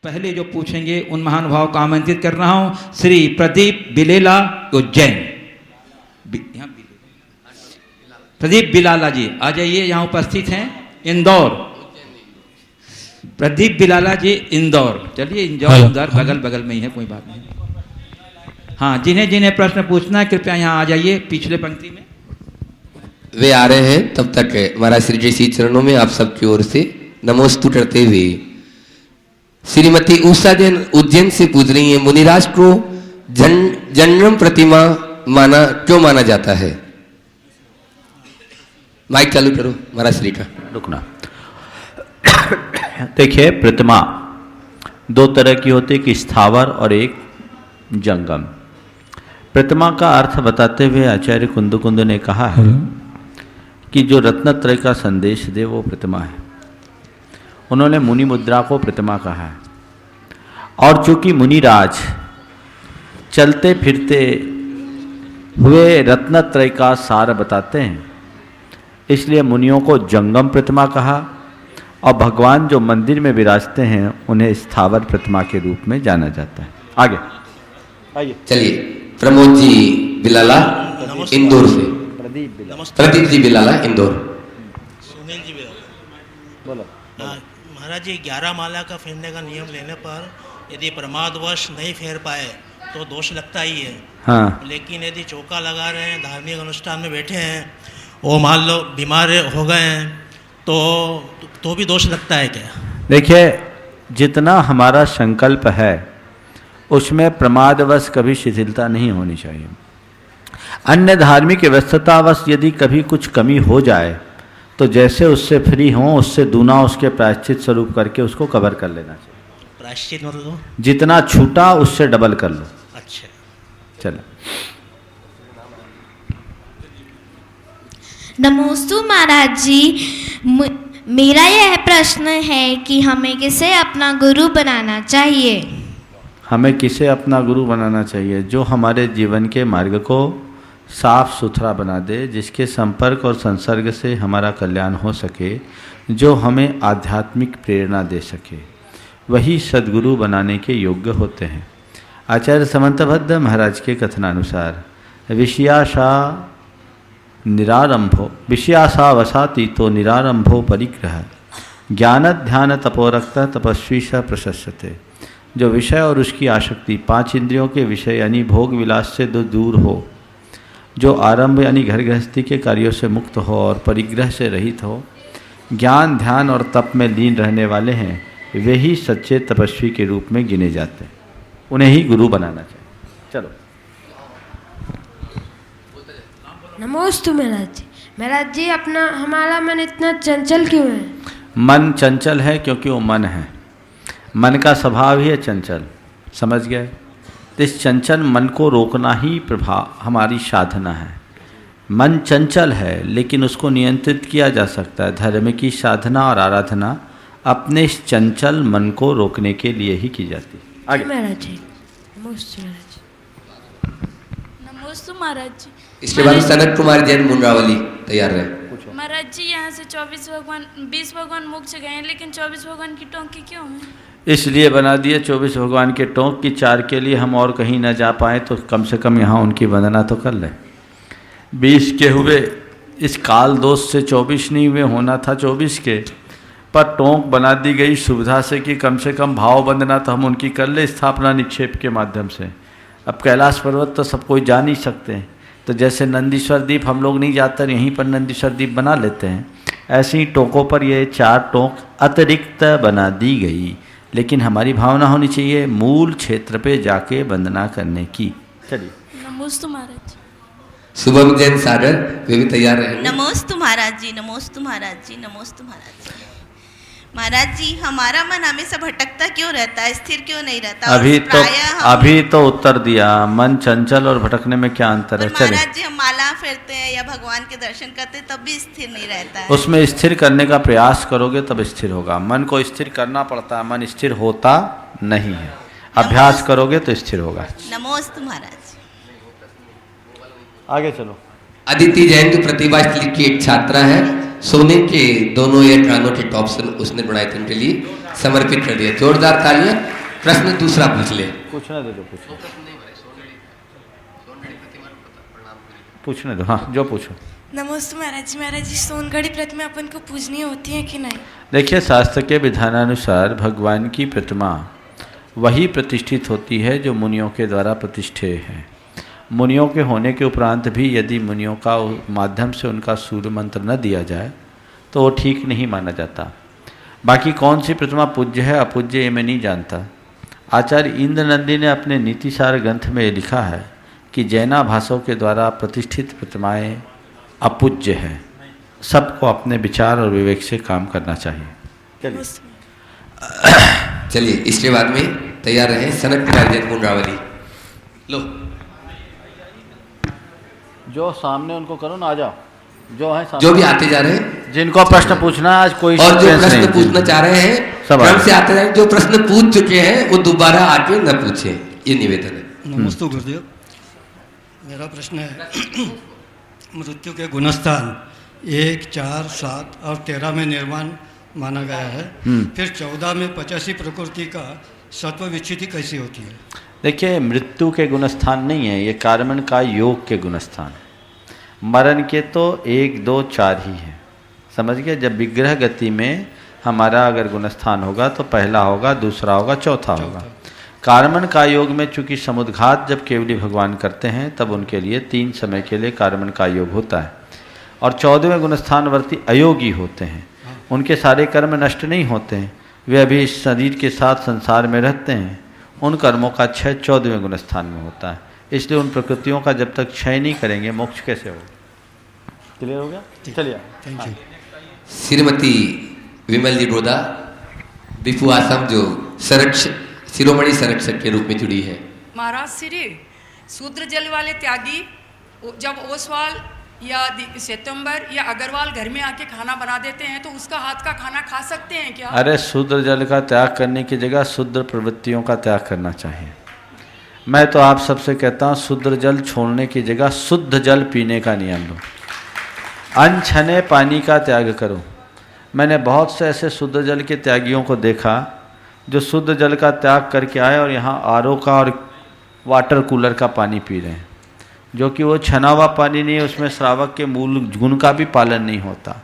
पहले जो पूछेंगे उन महानुभाव को आमंत्रित कर रहा हूं। श्री प्रदीप बिलेला उज्जैन, प्रदीप बिलाला जी आ जाइए, यहाँ उपस्थित हैं। इंदौर, प्रदीप बिलाला जी इंदौर, चलिए इंदौर बगल बगल में ही है, कोई बात नहीं। हाँ, जिन्हें जिन्हें प्रश्न पूछना है कृपया यहाँ आ जाइए पिछले पंक्ति में। वे आ रहे हैं, तब तक महाराज श्री जी श्री चरणों में आप सबकी ओर से नमोस्तु करते हुए श्रीमती उषा जैन उज्जैन से पूछ रही है, मुनिराज को जन्म प्रतिमा क्यों माना जाता है? माइक चालू करो महाराज श्री का। रुकना। देखिए, प्रतिमा दो तरह की होती है, एक स्थावर और एक जंगम। प्रतिमा का अर्थ बताते हुए आचार्य कुंद ने कहा है कि जो रत्नत्रय का संदेश दे वो प्रतिमा है। उन्होंने मुनि मुद्रा को प्रतिमा कहा है। और चूंकि मुनिराज चलते फिरते हुए रत्नत्रय का सार बताते हैं, इसलिए मुनियों को जंगम प्रतिमा कहा, और भगवान जो मंदिर में विराजते हैं उन्हें स्थावर प्रतिमा के रूप में जाना जाता है। आगे आइए, चलिए। प्रमोद जी बिलाला इंदौर से, प्रदीप जी बिलाला इंदौर। सुनील जी बिलाला बोलो। महाराज जी, 11 माला का फेरने का नियम लेने पर यदि प्रमादवश नहीं फेर पाए तो दोष लगता ही है। हाँ। लेकिन यदि चौका लगा रहे हैं, धार्मिक अनुष्ठान में बैठे हैं, वो मान लो बीमार हो गए हैं, तो भी दोष लगता है क्या? देखिए, जितना हमारा संकल्प है उसमें प्रमादवश कभी शिथिलता नहीं होनी चाहिए। अन्य धार्मिक व्यस्ततावश यदि कभी कुछ कमी हो जाए तो जैसे उससे फ्री हों उससे दूना उसके प्रायश्चित स्वरूप करके उसको कवर कर लेना चाहिए। प्रायश्चित मतलब जितना छूटा उससे डबल कर लो। अच्छा, चलो। नमोस्तु महाराज जी, मेरा यह प्रश्न है कि हमें किसे अपना गुरु बनाना चाहिए? हमें किसे अपना गुरु बनाना चाहिए? जो हमारे जीवन के मार्ग को साफ सुथरा बना दे, जिसके संपर्क और संसर्ग से हमारा कल्याण हो सके, जो हमें आध्यात्मिक प्रेरणा दे सके, वही सद्गुरु बनाने के योग्य होते हैं। आचार्य समंतभद्र महाराज के कथनानुसार विषयासा वसाती तो निरारंभो परिग्रह ज्ञान ध्यान तपोरक्त तपस्वी स प्रशस्यते। जो विषय और उसकी आसक्ति, 5 इंद्रियों के विषय यानी भोग विलास से दूर हो, जो आरंभ यानी घर गृहस्थी के कार्यों से मुक्त हो और परिग्रह से रहित हो, ज्ञान ध्यान और तप में लीन रहने वाले हैं, वे ही सच्चे तपस्वी के रूप में गिने जाते हैं। उन्हें ही गुरु बनाना चाहिए। चलो। नमोस्तु महाराज जी, अपना हमारा मन इतना चंचल क्यों है? मन चंचल है क्योंकि वो मन है। मन का स्वभाव ही है चंचल, समझ गए? तो इस चंचल मन को रोकना ही प्रभाव हमारी साधना है। मन चंचल है लेकिन उसको नियंत्रित किया जा सकता है। धर्म की साधना और आराधना अपने इस चंचल मन को रोकने के लिए ही की जाती है। आगे महाराज जी। नमोस्तु महाराज जी। नमोस्तु महाराज जी। इसके बाद सनत कुमार जैन मुंड्रावली तैयार रहे। महाराज जी, यहाँ से 20 भगवान मोक्ष गए हैं, लेकिन 24 भगवान की टोंकी क्यों है? इसलिए बना दिए 24 भगवान के टोंक की 4 के लिए हम और कहीं न जा पाए तो कम से कम यहाँ उनकी वंदना तो कर लें। 20 के हुए, इस काल दोष से 24 नहीं हुए, होना था 24 के, पर टोंक बना दी गई सुविधा से कि कम से कम भाव वंदना तो हम उनकी कर ले स्थापना निक्षेप के माध्यम से। अब कैलाश पर्वत तो सब कोई जा नहीं सकते हैं, तो जैसे नंदीश्वर द्वीप हम लोग नहीं जाते, यहीं पर नंदीश्वर द्वीप बना लेते हैं, ऐसे ही टोंकों पर ये 4 टोंक अतिरिक्त बना दी गई। लेकिन हमारी भावना होनी चाहिए मूल क्षेत्र पे जाके वंदना करने की। चलिए। नमोस्तु महाराज। शुभम जैन सागर, वे भी तैयार रहे। नमोस्तु महाराज जी, नमोस्तु महाराज जी, नमोस्तु महाराज जी। महाराज जी, हमारा मन हमेशा भटकता क्यों रहता है, स्थिर क्यों नहीं रहता? अभी तो उत्तर दिया। मन चंचल और भटकने में क्या अंतर है? चलिए। महाराज जी, हम माला फेरते हैं या भगवान के दर्शन करते हैं तब भी स्थिर नहीं रहता है। उसमें स्थिर करने का प्रयास करोगे तब स्थिर होगा। मन को स्थिर करना पड़ता है, मन स्थिर होता नहीं है। अभ्यास करोगे तो स्थिर होगा। नमोस्तु महाराज। आगे चलो। अदिति जैन जो प्रतिभा की एक छात्रा है, सोने के दोनों ईयर कानों के टॉप्स उसने बनाए थे उनके लिए। समर्पित कर दिया। जोरदार तालियां। प्रश्न दूसरा पूछ ले। पूछने दो, पूछने दो, हाँ जो पूछो। नमस्ते महाराज जी सोनगढ़ी प्रतिमा अपन को पूजनीय होती है कि नहीं? देखिए, शास्त्र के विधानानुसार भगवान की प्रतिमा वही प्रतिष्ठित होती है जो मुनियों के द्वारा प्रतिष्ठित है। मुनियों के होने के उपरांत भी यदि मुनियों का माध्यम से उनका सूर्य मंत्र न दिया जाए तो वो ठीक नहीं माना जाता। बाकी कौन सी प्रतिमा पूज्य है अपूज्य ये मैं नहीं जानता। आचार्य इंद्रनंदी ने अपने नीतिसार ग्रंथ में लिखा है कि जैनाभासों के द्वारा प्रतिष्ठित प्रतिमाएं अपूज्य है। सबको अपने विचार और विवेक से काम करना चाहिए। चलिए इसके बाद में तैयार रहे सनक कुमार जैन मुंड्रावली। लो जो सामने उनको करो ना, आ जाओ जो है जो भी आते जा रहे हैं, जिनको प्रश्न पूछना है आज कोई और जो प्रश्न पूछना चाह रहे हैं क्रम से आते जाए। जो प्रश्न पूछ चुके हैं वो दोबारा आके न पूछे, ये निवेदन है। नमस्ते गुरुदेव, मेरा प्रश्न है मृत्यु के गुणस्थान 1, 4, 7 और 13 में निर्माण माना गया है, फिर 14 में 85 प्रकृति का सत्व विच्छिति कैसी होती है? देखिए, मृत्यु के गुणस्थान नहीं है, ये कार्मण का योग के गुणस्थान। मरण के तो 1, 2, 4 ही है, समझ गए। जब विग्रह गति में हमारा अगर गुणस्थान होगा तो पहला होगा, दूसरा होगा, चौथा होगा। कार्मण का योग में चूंकि समुद्घात जब केवली भगवान करते हैं तब उनके लिए 3 समय के लिए कार्मण का योग होता है। और 14वें गुणस्थानवर्ती अयोगी होते हैं, उनके सारे कर्म नष्ट नहीं होते हैं, वे अभी इस शरीर के साथ संसार में रहते हैं। उन कर्मों का क्षय 14वें गुणस्थान में होता है। इसलिए उन प्रकृतियों का जब तक क्षय नहीं करेंगे मोक्ष कैसे होगा? क्लियर हो गया? चलिए थैंक यू। श्रीमती विमल जी डोदा बिफू आसम जो शिरोमणि संरक्षक के रूप में जुड़ी है। महाराज श्री शूद्र जल वाले त्यागी जब ओसवाल या सितंबर या अग्रवाल घर में आके खाना बना देते हैं तो उसका हाथ का खाना खा सकते हैं क्या? अरे शूद्र जल का त्याग करने की जगह शूद्र प्रवृत्तियों का त्याग करना चाहिए। मैं तो आप सबसे कहता हूँ शूद्र जल छोड़ने की जगह शुद्ध जल पीने का नियम लो। अनछने पानी का त्याग करो। मैंने बहुत से ऐसे शुद्ध जल के त्यागियों को देखा जो शुद्ध जल का त्याग करके आए और यहाँ आरओ का और वाटर कूलर का पानी पी रहे हैं, जो कि वो छना हुआ पानी नहीं है, उसमें श्रावक के मूल गुण का भी पालन नहीं होता।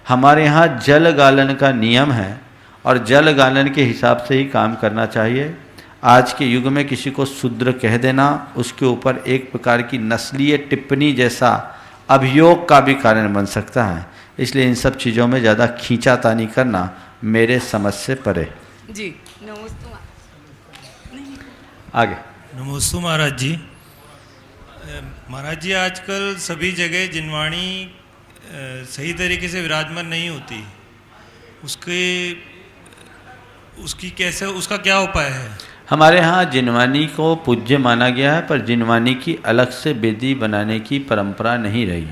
हमारे यहाँ जल गालन का नियम है और जल गालन के हिसाब से ही काम करना चाहिए। आज के युग में किसी को शूद्र कह देना उसके ऊपर एक प्रकार की नस्लीय टिप्पणी जैसा अभियोग का भी कारण बन सकता है। इसलिए इन सब चीज़ों में ज़्यादा खींचातानी करना मेरे समझ से परे। जी नमस्ते आगे। नमस्ते महाराज जी। महाराज जी आजकल सभी जगह जिनवाणी सही तरीके से विराजमान नहीं होती, उसका क्या उपाय है? हमारे यहाँ जिनवानी को पूज्य माना गया है, पर जिनवानी की अलग से वेदी बनाने की परंपरा नहीं रही।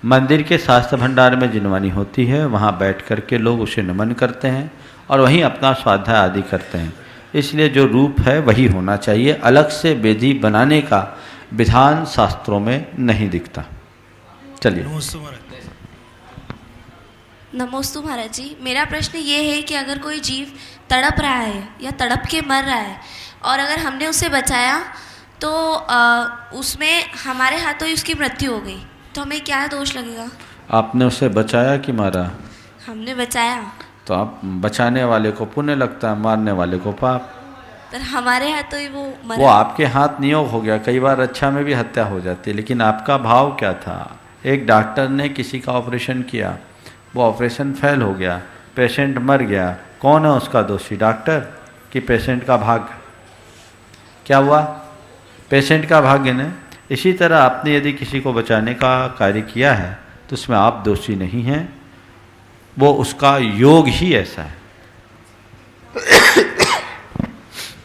मंदिर के शास्त्र भंडार में जिनवानी होती है, वहाँ बैठ कर के लोग उसे नमन करते हैं और वहीं अपना स्वाध्याय आदि करते हैं। इसलिए जो रूप है वही होना चाहिए, अलग से वेदी बनाने का विधान शास्त्रों में नहीं दिखता। चलिए। नमोस्तु महाराज जी, मेरा प्रश्न ये है कि अगर कोई जीव तड़प रहा है या तड़प के मर रहा है और अगर हमने उसे बचाया तो उसमें हमारे हाथों ही उसकी मृत्यु हो गई, तो हमें क्या दोष लगेगा? आपने उसे बचाया कि मारा? हमने बचाया। तो आप बचाने वाले को पुण्य लगता है, मारने वाले को पाप। पर हमारे हाथों ही वो मरा। वो आपके हाथ नियोग हो गया। कई बार रक्षा में भी हत्या हो जाती है, लेकिन आपका भाव क्या था? एक डॉक्टर ने किसी का ऑपरेशन किया, वो ऑपरेशन फेल हो गया, पेशेंट मर गया, कौन है उसका दोषी? डॉक्टर कि पेशेंट का भाग्य? क्या हुआ? पेशेंट का भाग्य ने। इसी तरह आपने यदि किसी को बचाने का कार्य किया है तो उसमें आप दोषी नहीं हैं, वो उसका योग ही ऐसा है।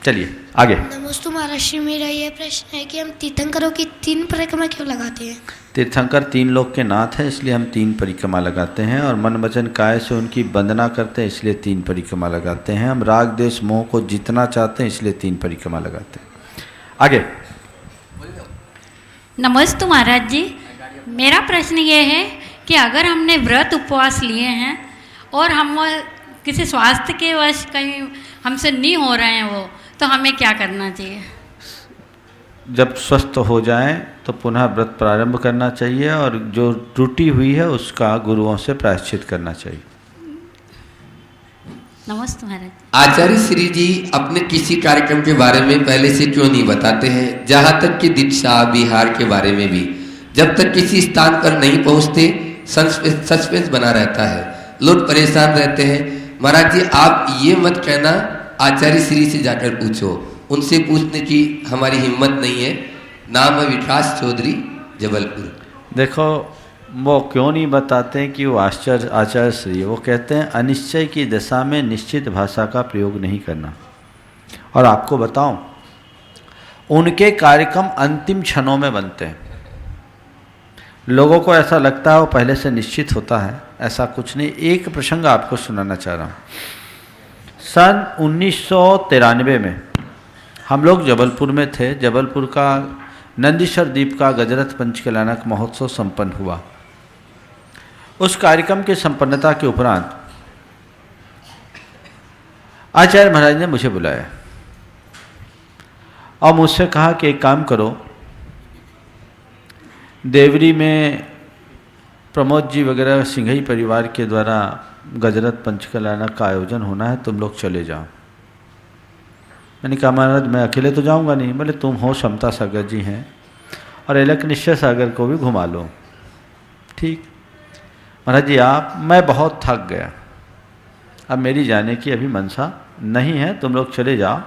चलिए आगे। नमस्ते महाराज जी, मेरा यह प्रश्न है कि हम तीर्थंकरों की 3 परिक्रमा क्यों लगाते हैं? तीर्थंकर 3 लोक के नाथ हैं, इसलिए हम 3 परिक्रमा लगाते हैं, और मन वचन काय से उनकी वंदना करते हैं, इसलिए 3 परिक्रमा लगाते हैं। हम राग देश मोह को जीतना चाहते हैं, इसलिए 3 परिक्रमा लगाते हैं। आगे। नमस्ते महाराज जी, मेरा प्रश्न ये है कि अगर हमने व्रत उपवास लिए हैं और हम किसी स्वास्थ्य के वश कहीं हमसे नहीं हो रहे हैं वो, तो हमें क्या करना चाहिए? जब स्वस्थ हो जाएं तो पुनः व्रत प्रारंभ करना चाहिए और जो त्रुटि हुई है उसका गुरुओं से प्रायश्चित करना चाहिए। नमस्ते महाराज। आचार्य श्री जी अपने किसी कार्यक्रम के बारे में पहले से क्यों नहीं बताते हैं? जहाँ तक कि दीक्षा बिहार के बारे में भी जब तक किसी स्थान पर नहीं पहुँचते सस्पेंस बना रहता है, लोग परेशान रहते हैं। महाराज जी आप ये मत कहना आचार्य श्री से जाकर पूछो, उनसे पूछने की हमारी हिम्मत नहीं है। नाम है विकास चौधरी, जबलपुर। देखो वो क्यों नहीं बताते हैं कि वो आचार्य श्री, वो कहते हैं अनिश्चय की दशा में निश्चित भाषा का प्रयोग नहीं करना। और आपको बताऊं, उनके कार्यक्रम अंतिम क्षणों में बनते हैं। लोगों को ऐसा लगता है वो पहले से निश्चित होता है, ऐसा कुछ नहीं। एक प्रसंग आपको सुनाना चाह रहा हूँ। सन 1993 में हम लोग जबलपुर में थे। जबलपुर का नंदीश्वर द्वीप का गजरथ पंचकल्याणक महोत्सव संपन्न हुआ। उस कार्यक्रम की संपन्नता के उपरांत आचार्य महाराज ने मुझे बुलाया और मुझसे कहा कि एक काम करो, देवरी में प्रमोद जी वगैरह सिंघई परिवार के द्वारा गजरथ पंचकल्याणक का आयोजन होना है, तुम लोग चले जाओ। मैंने कहा महाराज मैं अकेले तो जाऊंगा नहीं। बोले तुम हो, समता सागर जी हैं और एलक निश्चय सागर को भी घुमा लो। ठीक महाराज जी आप, मैं बहुत थक गया, अब मेरी जाने की अभी मनसा नहीं है, तुम लोग चले जाओ।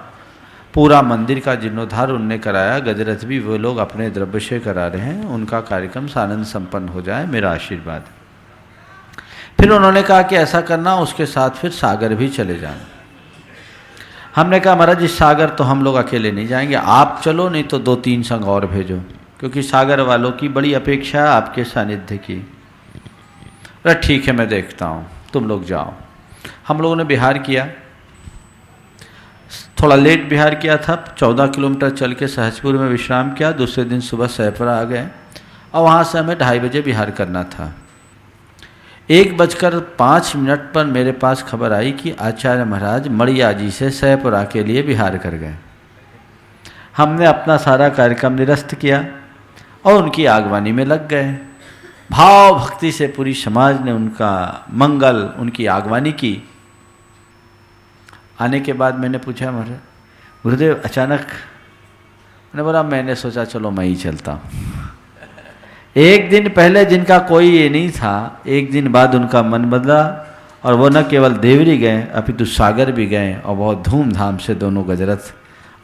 पूरा मंदिर का जीर्णोद्धार उनने कराया, गजरथ भी वो लोग अपने द्रव्य से करा रहे हैं, उनका कार्यक्रम सानंद संपन्न हो जाए, मेरा आशीर्वाद। फिर उन्होंने कहा कि ऐसा करना, उसके साथ फिर सागर भी चले जाना। हमने कहा महाराज जी सागर तो हम लोग अकेले नहीं जाएंगे, आप चलो, नहीं तो 2-3 संग और भेजो, क्योंकि सागर वालों की बड़ी अपेक्षा है आपके सानिध्य की। अरे ठीक है मैं देखता हूँ, तुम लोग जाओ। हम लोगों ने बिहार किया, थोड़ा लेट बिहार किया था। 14 किलोमीटर चल के सहजपुर में विश्राम किया। दूसरे दिन सुबह सैफरा आ गए और वहाँ से हमें 2:30 बजे बिहार करना था। 1:05 पर मेरे पास खबर आई कि आचार्य महाराज मड़िया जी से सैफरा के लिए बिहार कर गए। हमने अपना सारा कार्यक्रम निरस्त किया और उनकी आगवानी में लग गए। भाव भक्ति से पूरी समाज ने उनका मंगल, उनकी आगवानी की। आने के बाद मैंने पूछा महाराज गुरुदेव अचानक, मैंने बोला मैंने सोचा चलो मैं ही चलता हूँ। एक दिन पहले जिनका कोई ये नहीं था, एक दिन बाद उनका मन बदला और वो न केवल देवरी गए अपितु सागर भी गए और बहुत धूमधाम से दोनों गजरथ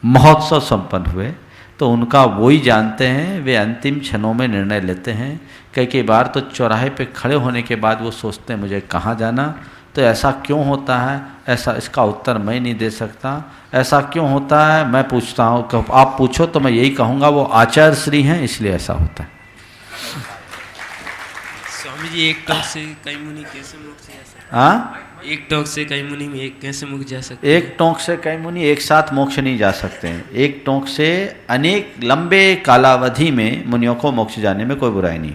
महोत्सव संपन्न हुए। तो उनका वही जानते हैं, वे अंतिम क्षणों में निर्णय लेते हैं। कई बार तो चौराहे पे खड़े होने के बाद वो सोचते हैं मुझे कहाँ जाना। तो ऐसा क्यों होता है, ऐसा इसका उत्तर मैं नहीं दे सकता। ऐसा क्यों होता है मैं पूछता हूँ, आप पूछो तो मैं यही कहूँगा वो आचार्य श्री हैं इसलिए ऐसा होता है। स्वामी जी एक टोक से कई मुनि कैसे मुक्त जा सकते? हाँ, एक टोक से कई मुनि में एक कैसे मुक्त जा सकते? एक टोंक से कई मुनि एक साथ मोक्ष नहीं जा सकते हैं। एक टोंक से अनेक लंबे कालावधि में मुनियों को मोक्ष जाने में कोई बुराई नहीं।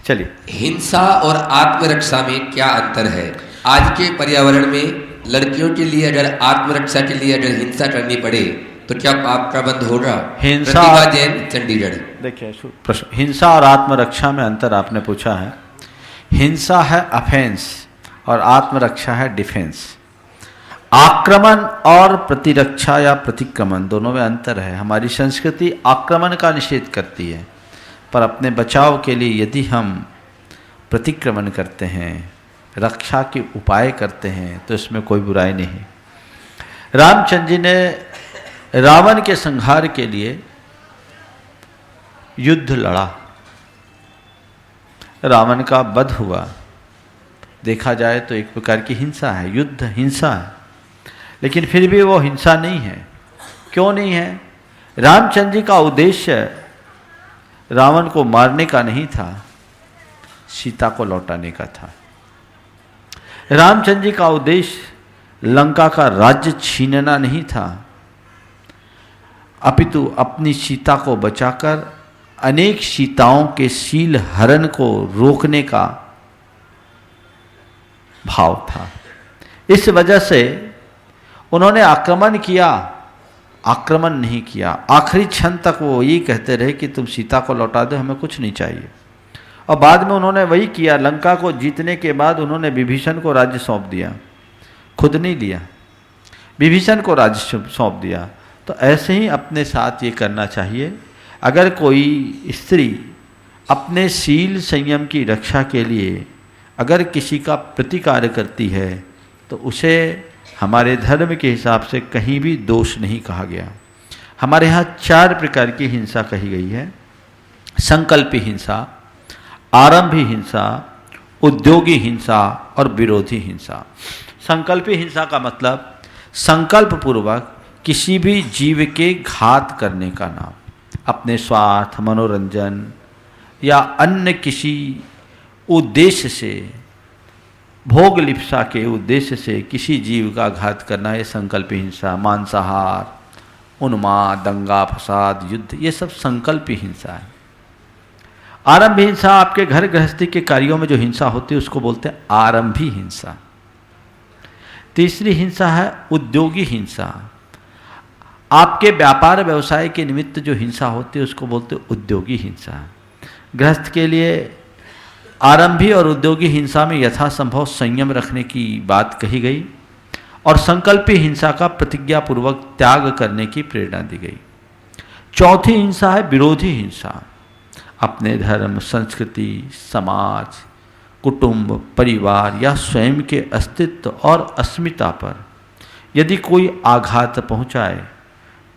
चलिए, हिंसा और आत्मरक्षा में क्या अंतर है? आज के पर्यावरण में लड़कियों के लिए अगर आत्मरक्षा के लिए अगर हिंसा करनी पड़े तो क्या पाप का बंद होगा? हिंसा, प्रतिभा जैन, चंडीगढ़। देखिए प्रश्न, हिंसा और आत्मरक्षा में अंतर आपने पूछा है। हिंसा है अफेंस और आत्मरक्षा है डिफेंस। आक्रमण और प्रतिरक्षा या प्रतिक्रमण दोनों में अंतर है। हमारी संस्कृति आक्रमण का निषेध करती है, पर अपने बचाव के लिए यदि हम प्रतिक्रमण करते हैं, रक्षा के उपाय करते हैं तो इसमें कोई बुराई नहीं। रामचंद्र जी ने रावण के संहार के लिए युद्ध लड़ा, रावण का वध हुआ। देखा जाए तो एक प्रकार की हिंसा है, युद्ध हिंसा है, लेकिन फिर भी वो हिंसा नहीं है। क्यों नहीं है? रामचंद्र जी का उद्देश्य रावण को मारने का नहीं था, सीता को लौटाने का था। रामचंद्र जी का उद्देश्य लंका का राज्य छीनना नहीं था, अपितु अपनी सीता को बचाकर अनेक सीताओं के शील हरण को रोकने का भाव था। इस वजह से उन्होंने आक्रमण किया, आक्रमण नहीं किया। आखिरी क्षण तक वो यही कहते रहे कि तुम सीता को लौटा दो, हमें कुछ नहीं चाहिए। और बाद में उन्होंने वही किया। लंका को जीतने के बाद उन्होंने विभीषण को राज्य सौंप दिया, खुद नहीं लिया, विभीषण को राज्य सौंप दिया। तो ऐसे ही अपने साथ ये करना चाहिए। अगर कोई स्त्री अपने शील संयम की रक्षा के लिए अगर किसी का प्रतिकार करती है तो उसे हमारे धर्म के हिसाब से कहीं भी दोष नहीं कहा गया। हमारे यहाँ 4 प्रकार की हिंसा कही गई है। संकल्पी हिंसा, आरंभी हिंसा, उद्योगी हिंसा और विरोधी हिंसा। संकल्पी हिंसा का मतलब संकल्प पूर्वक किसी भी जीव के घात करने का नाम, अपने स्वार्थ, मनोरंजन या अन्य किसी उद्देश्य से, भोग लिप्सा के उद्देश्य से किसी जीव का घात करना, ये संकल्पी हिंसा। मांसाहार, उन्माद, दंगा फसाद, युद्ध, ये सब संकल्पी हिंसा है। आरंभी हिंसा, आपके घर गृहस्थी के कार्यों में जो हिंसा होती है उसको बोलते हैं आरंभी हिंसा। तीसरी हिंसा है उद्योगी हिंसा। आपके व्यापार व्यवसाय के निमित्त जो हिंसा होती है उसको बोलते हैं उद्योगी हिंसा। गृहस्थ के लिए आरंभी और उद्योगी हिंसा में यथासंभव संयम रखने की बात कही गई और संकल्पी हिंसा का प्रतिज्ञापूर्वक त्याग करने की प्रेरणा दी गई। चौथी हिंसा है विरोधी हिंसा। अपने धर्म, संस्कृति, समाज, कुटुंब, परिवार या स्वयं के अस्तित्व और अस्मिता पर यदि कोई आघात पहुंचाए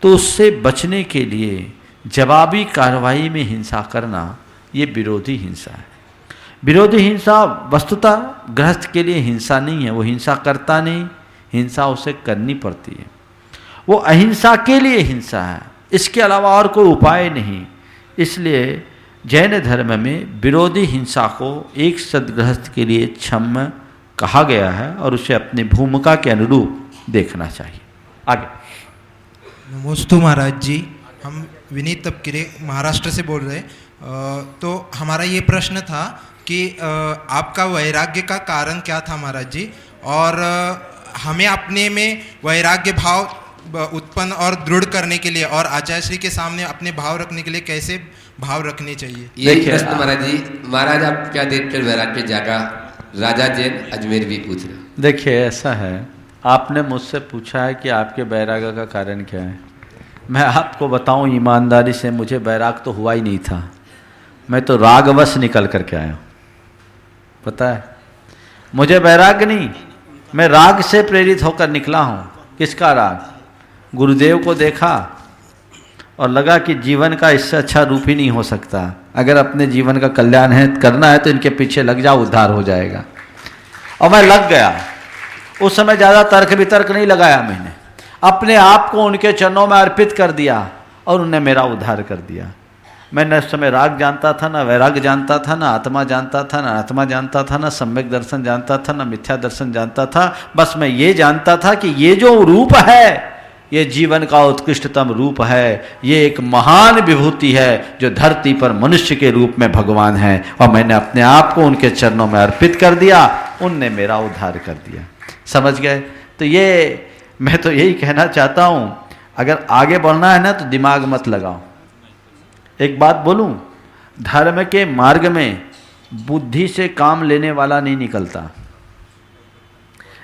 तो उससे बचने के लिए जवाबी कार्रवाई में हिंसा करना, ये विरोधी हिंसा है। विरोधी हिंसा वस्तुतः गृहस्थ के लिए हिंसा नहीं है, वो हिंसा करता नहीं, हिंसा उसे करनी पड़ती है। वो अहिंसा के लिए हिंसा है, इसके अलावा और कोई उपाय नहीं। इसलिए जैन धर्म में विरोधी हिंसा को एक सद्गृहस्थ के लिए क्षम्य कहा गया है और उसे अपनी भूमिका के अनुरूप देखना चाहिए। आगे। नमोस्तु महाराज जी, हम विनीत तपकिरे महाराष्ट्र से बोल रहे हैं। तो हमारा ये प्रश्न था कि आपका वैराग्य का कारण क्या था महाराज जी, और हमें अपने में वैराग्य भाव उत्पन्न और दृढ़ करने के लिए और आचार्य श्री के सामने अपने भाव रखने के लिए कैसे भाव रखने चाहिए? ये प्रश्न महाराज जी, महाराज आप क्या देखकर वैराग्य जागा, राजा जैन अजमेर भी पूछ रहे। देखिए ऐसा है, आपने मुझसे पूछा है कि आपके वैराग्य का कारण क्या है। मैं आपको बताऊं ईमानदारी से, मुझे वैराग तो हुआ ही नहीं था, मैं तो रागवश निकल करके आया। पता है मुझे वैराग्य नहीं, मैं राग से प्रेरित होकर निकला हूँ। किसका राग? गुरुदेव को देखा और लगा कि जीवन का इससे अच्छा रूप ही नहीं हो सकता। अगर अपने जीवन का कल्याण है करना है तो इनके पीछे लग जाओ, उद्धार हो जाएगा। और मैं लग गया। उस समय ज़्यादा तर्क वितर्क नहीं लगाया, मैंने अपने आप को उनके चरणों में अर्पित कर दिया और उन्होंने मेरा उद्धार कर दिया। मैंने उस समय राग जानता था, ना वैराग जानता था, ना आत्मा जानता था, ना आत्मा जानता था, ना सम्यक दर्शन जानता था, ना मिथ्या दर्शन जानता था। बस मैं ये जानता था कि ये जो रूप है ये जीवन का उत्कृष्टतम रूप है, ये एक महान विभूति है जो धरती पर मनुष्य के रूप में भगवान है। और मैंने अपने आप को उनके चरणों में अर्पित कर दिया, उनने मेरा उद्धार कर दिया। समझ गए? तो ये मैं तो यही कहना चाहता हूँ, अगर आगे बढ़ना है ना तो दिमाग मत लगाओ। एक बात बोलूं, धर्म के मार्ग में बुद्धि से काम लेने वाला नहीं निकलता।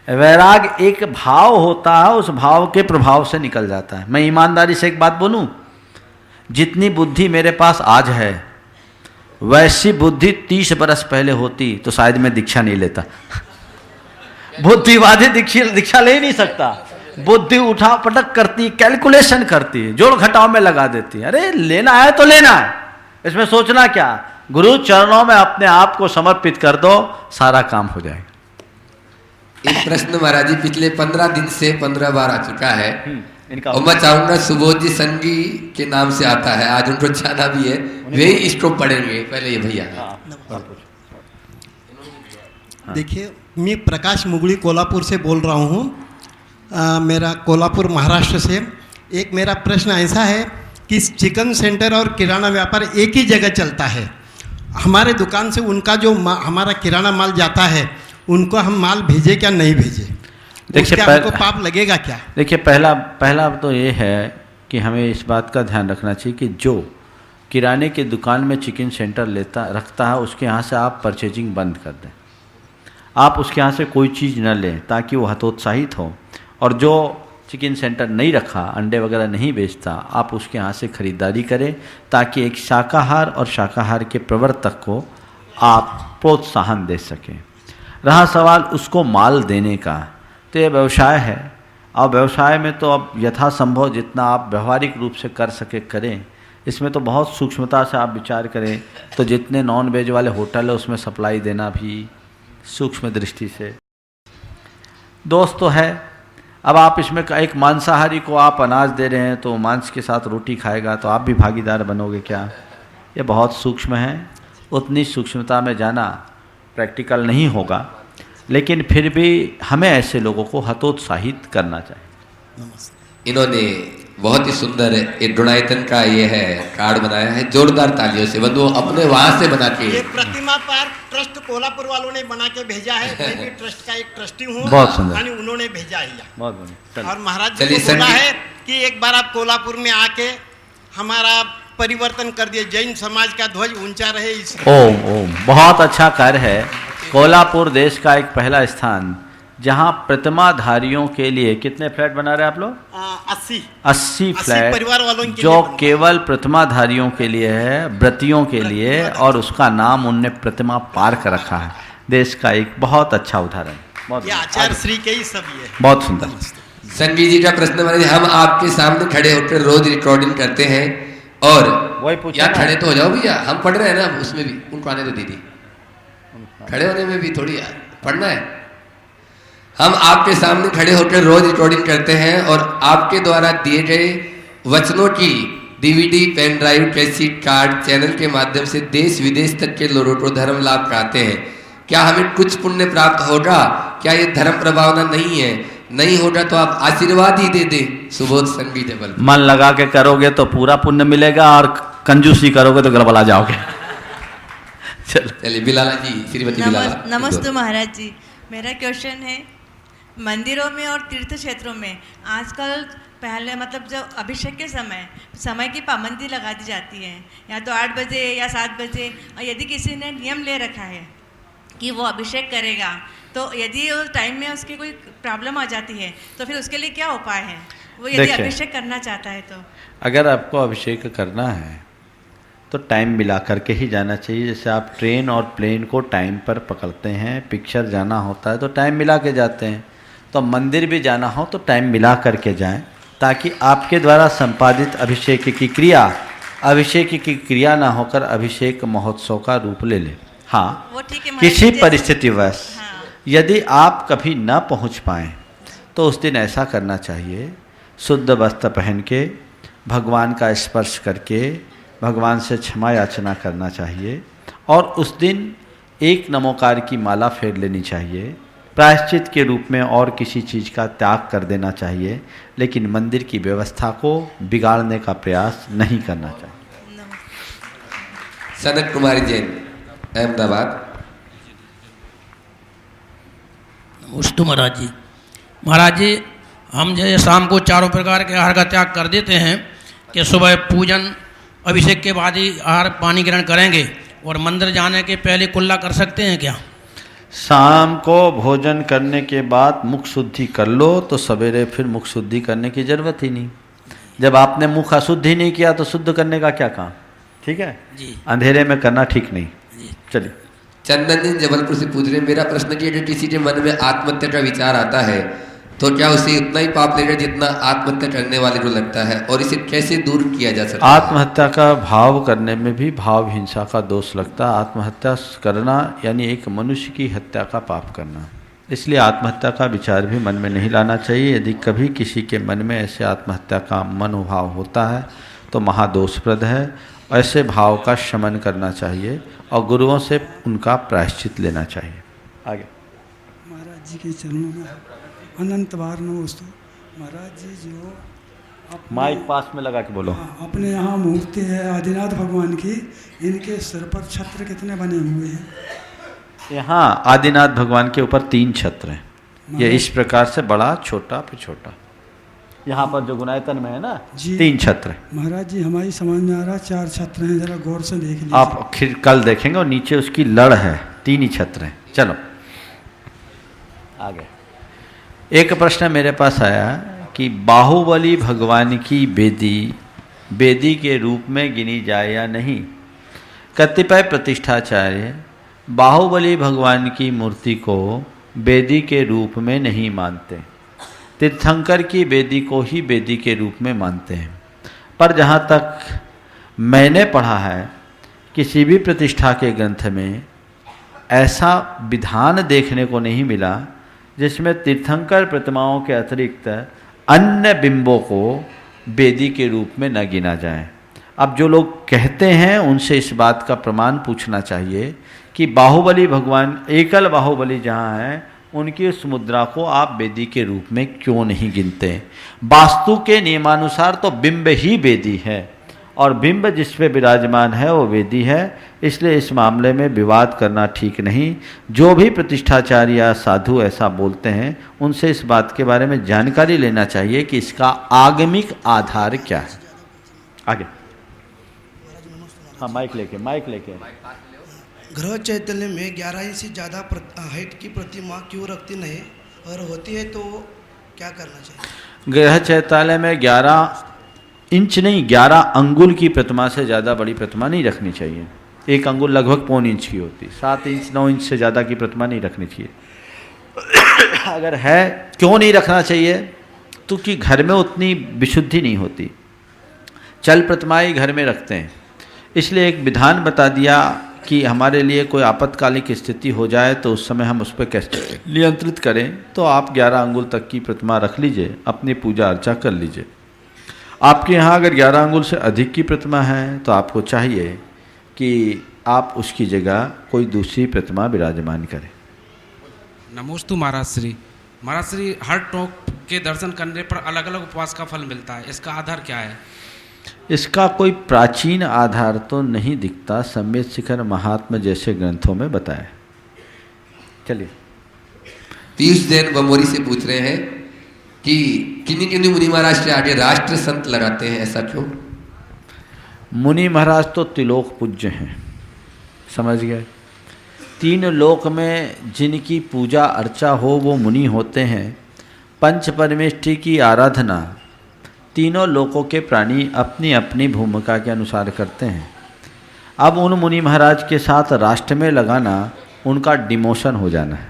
वैराग एक भाव होता है, उस भाव के प्रभाव से निकल जाता है। मैं ईमानदारी से एक बात बोलूं, जितनी बुद्धि मेरे पास आज है वैसी बुद्धि 30 बरस पहले होती तो शायद मैं दीक्षा नहीं लेता। बुद्धिवादी दीक्षा ले ही नहीं सकता। बुद्धि उठा पटक करती, कैलकुलेशन करती, जोड़ घटाव में लगा देती। अरे लेना है तो लेना है, इसमें सोचना क्या। गुरु चरणों में अपने आप को समर्पित कर दो, सारा काम हो जाएगा। एक प्रश्न महाराज जी पिछले 15 दिन से 15 बार आ चुका है और मैं चाहूंगा सुबोध जी संगी के नाम से आता है, आज उनको जाना भी है, वे इसको पढ़ेंगे। पहले ये भैया। देखिए, मैं प्रकाश मुगली कोल्हापुर से बोल रहा हूँ। मेरा कोल्हापुर महाराष्ट्र से। एक मेरा प्रश्न ऐसा है कि चिकन सेंटर और किराना व्यापार एक ही जगह चलता है। हमारे दुकान से उनका जो हमारा किराना माल जाता है, उनको हम माल भेजे क्या नहीं भेजे? देखिए हमको पाप लगेगा क्या? देखिए पहला तो ये है कि हमें इस बात का ध्यान रखना चाहिए कि जो किराने की दुकान में चिकन सेंटर रखता है उसके यहाँ से आप परचेजिंग बंद कर दें। आप उसके यहाँ से कोई चीज़ न लें ताकि वो हतोत्साहित हो। और जो चिकन सेंटर नहीं रखा, अंडे वगैरह नहीं बेचता, आप उसके यहाँ से ख़रीदारी करें ताकि एक शाकाहार और शाकाहार के प्रवर्तक को आप प्रोत्साहन दे सकें। रहा सवाल उसको माल देने का, तो ये व्यवसाय है और व्यवसाय में तो अब यथासंभव जितना आप व्यवहारिक रूप से कर सके करें। इसमें तो बहुत सूक्ष्मता से आप विचार करें तो जितने नॉन वेज वाले होटल है उसमें सप्लाई देना भी सूक्ष्म दृष्टि से दोस्त तो है। अब आप इसमें एक मांसाहारी को आप अनाज दे रहे हैं तो मांस के साथ रोटी खाएगा तो आप भी भागीदार बनोगे क्या? ये बहुत सूक्ष्म है, उतनी सूक्ष्मता में जाना प्रैक्टिकल नहीं होगा, लेकिन फिर भी हमें ऐसे लोगों को हतोत्साहित करना चाहिए। इन्होंने बहुत ही सुंदर एक डोनाइतन का ये है कार्ड बनाया है, जोरदार तालियों से बंधु अपने वहां से बना के। ये प्रतिमा पार्क ट्रस्ट कोल्हापुर वालों ने बना के भेजा है। मैं भी ट्रस्ट का एक ट्रस्टी हूँ, बहुत सुंदर, यानी उन्होंने भेजा है यहाँ। बहुत बढ़िया। और महाराज जी को बोला है कि एक बार आप कोल्हापुर में आके हमारा परिवर्तन कर दिए, जैन समाज का ध्वज ऊंचा रहे। ओम ओम, बहुत अच्छा कार्य है। कोल्हापुर देश का एक पहला स्थान जहाँ प्रतिमाधारियों के लिए कितने फ्लैट बना रहे हैं आप लोग? 80 फ्लैट परिवार वालों के जो केवल प्रतिमाधारियों के लिए है, व्रतियों के लिए, और उसका नाम उनने प्रतिमा पार्क रखा है। देश का एक बहुत अच्छा उदाहरण। बहुत आचार्य श्री के ही सब ये बहुत सुंदर। संगीत जी का प्रश्न महाराज, हम आपके सामने खड़े होकर रोज रिकॉर्डिंग करते हैं और वही पूछा यार खड़े तो हो जाओ भैया, हम पढ़ रहे हैं ना, उसमें भी उनको आने दो दीदी, खड़े होने में भी थोड़ी यार पढ़ना है। हम आपके सामने खड़े होकर रोज रिकॉर्डिंग करते हैं और आपके द्वारा दिए गए वचनों की DVD, pen drive, cassette, card channel के माध्यम से देश विदेश तक के लोगों को धर्म लाभ कराते हैं। क्या हमें कुछ पुण्य प्राप्त होगा? क्या ये धर्म प्रभावना नहीं है? नहीं होगा तो आप आशीर्वाद ही दे दें। सुबोध संघवी जबल। मन लगा के करोगे तो पूरा पुण्य मिलेगा और कंजूसी करोगे तो गड़बड़ा जाओगे। चलिए बिलाला जी, श्रीमती बिलाला। नमस्ते महाराज जी, मेरा क्वेश्चन है मंदिरों में और तीर्थ क्षेत्रों में आजकल पहले मतलब जो अभिषेक के समय की पाबंदी लगा दी जाती है, या तो 8 बजे या 7 बजे, और यदि किसी ने नियम ले रखा है कि वो अभिषेक करेगा तो यदि उस टाइम में उसकी कोई प्रॉब्लम आ जाती है तो फिर उसके लिए क्या उपाय है? वो यदि अभिषेक करना चाहता है तो अगर आपको अभिषेक करना है तो टाइम मिला करके ही जाना चाहिए। जैसे आप ट्रेन और प्लेन को टाइम पर पकड़ते हैं, पिक्चर जाना होता है तो टाइम मिला के जाते हैं, तो मंदिर भी जाना हो तो टाइम मिला करके जाएं ताकि आपके द्वारा संपादित अभिषेक की क्रिया ना होकर अभिषेक महोत्सव का रूप ले ले। हाँ, वो ठीक है, किसी परिस्थितिवश यदि आप कभी न पहुंच पाएँ तो उस दिन ऐसा करना चाहिए, शुद्ध वस्त्र पहन के भगवान का स्पर्श करके भगवान से क्षमा याचना करना चाहिए और उस दिन 1 नमोकार की माला फेर लेनी चाहिए। प्रायश्चित के रूप में और किसी चीज़ का त्याग कर देना चाहिए, लेकिन मंदिर की व्यवस्था को बिगाड़ने का प्रयास नहीं करना चाहिए। सनत कुमारी जैन, अहमदाबाद। नमस्ते महाराज जी। महाराज जी, हम जो शाम को 4 प्रकार के आहार का त्याग कर देते हैं कि सुबह पूजन अभिषेक के बाद ही आहार पानी ग्रहण करेंगे और मंदिर जाने के पहले कुल्ला कर सकते हैं क्या? शाम को भोजन करने के बाद मुख शुद्धि कर लो तो सवेरे फिर मुख शुद्धि करने की जरूरत ही नहीं। जब आपने मुख अशुद्धि नहीं किया तो शुद्ध करने का क्या काम? ठीक है जी। अंधेरे में करना ठीक नहीं। चलिए। चंदन जी जबलपुर से पूछ रहे हैं, मेरा प्रश्न कि अगर किसी के मन में आत्महत्या का विचार आता है तो क्या उसे उतना ही पाप लेगा जितना आत्महत्या करने वाले को लगता है, और इसे कैसे दूर किया जा सकता है? आत्महत्या का भाव करने में भी भाव हिंसा का दोष लगता है। आत्महत्या करना यानी एक मनुष्य की हत्या का पाप करना, इसलिए आत्महत्या का विचार भी मन में नहीं लाना चाहिए। यदि कभी किसी के मन में ऐसे आत्महत्या का मनोभाव होता है तो महादोषप्रद है। ऐसे भाव का शमन करना चाहिए और गुरुओं से उनका प्रायश्चित लेना चाहिए। आगे। महाराज जी के चरणों में अनंत बार नमोस्तु। महाराज जी जो माइक पास में लगा के बोलो। अपने यहाँ मूर्ति है आदिनाथ भगवान की, इनके सिर पर छत्र कितने बने हुए हैं? यहाँ आदिनाथ भगवान के ऊपर 3 छत्र हैं। ये इस प्रकार से बड़ा छोटा फिर छोटा। यहाँ पर जो गुणायतन में है ना, 3 छत्र है। महाराज जी हमारी समझ में आ रहा 4 छत्र हैं, जरा गौर से देख लीजिए। आप फिर कल देखेंगे, और नीचे उसकी लड़ है, 3 ही छत्र हैं। चलो आगे। एक प्रश्न मेरे पास आया कि बाहुबली भगवान की बेदी के रूप में गिनी जाए या नहीं। कतिपय प्रतिष्ठाचार्य बाहुबली भगवान की मूर्ति को बेदी के रूप में नहीं मानते, तीर्थंकर की बेदी को ही बेदी के रूप में मानते हैं। पर जहाँ तक मैंने पढ़ा है, किसी भी प्रतिष्ठा के ग्रंथ में ऐसा विधान देखने को नहीं मिला जिसमें तीर्थंकर प्रतिमाओं के अतिरिक्त अन्य बिंबों को बेदी के रूप में न गिना जाए। अब जो लोग कहते हैं उनसे इस बात का प्रमाण पूछना चाहिए कि बाहुबली भगवान, एकल बाहुबली जहाँ है, उनकी उस मुद्रा को आप बेदी के रूप में क्यों नहीं गिनते। वास्तु के नियमानुसार तो बिंब ही बेदी है, और बिंब जिस पे विराजमान है वो वेदी है। इसलिए इस मामले में विवाद करना ठीक नहीं। जो भी प्रतिष्ठाचार्य या साधु ऐसा बोलते हैं, उनसे इस बात के बारे में जानकारी लेना चाहिए कि इसका आगमिक आधार क्या है। आगे। हाँ, माइक लेके गृह चैतन्य में 11 इंच से ज़्यादा हाइट की प्रतिमा क्यों रखती नहीं, और होती है तो क्या करना चाहिए? गृह चैत्यालय में 11 इंच नहीं, 11 अंगुल की प्रतिमा से ज़्यादा बड़ी प्रतिमा नहीं रखनी चाहिए। 1 अंगुल लगभग 1.25 इंच की होती, 7 इंच 9 इंच से ज़्यादा की प्रतिमा नहीं रखनी चाहिए। अगर है, क्यों नहीं रखना चाहिए? तो कि घर में उतनी विशुद्धि नहीं होती, चल प्रतिमाएं घर में रखते हैं। इसलिए एक विधान बता दिया कि हमारे लिए कोई आपातकालिक स्थिति हो जाए तो उस समय हम उस पर कैसे नियंत्रित करें। तो आप 11 अंगुल तक की प्रतिमा रख लीजिए, अपनी पूजा अर्चा कर लीजिए। आपके यहाँ अगर 11 अंगुल से अधिक की प्रतिमा है तो आपको चाहिए कि आप उसकी जगह कोई दूसरी प्रतिमा विराजमान करें। नमोस्तु महाराज श्री। महाराज श्री, हर टोक के दर्शन करने पर अलग अलग उपवास का फल मिलता है, इसका आधार क्या है? इसका कोई प्राचीन आधार तो नहीं दिखता, सम्यक शिखर महात्मा जैसे ग्रंथों में बताया। चलिए। पीयूष जैन बमोरी से पूछ रहे हैं कि किन्हीं मुनि महाराज के आगे राष्ट्र संत लगाते हैं, ऐसा क्यों? मुनि महाराज तो त्रिलोक पूज्य हैं, समझ गए। 3 लोक में जिनकी पूजा अर्चा हो वो मुनि होते हैं। पंच परमेष्ठी की आराधना तीनों लोकों के प्राणी अपनी अपनी भूमिका के अनुसार करते हैं। अब उन मुनि महाराज के साथ राष्ट्र में लगाना उनका डिमोशन हो जाना है,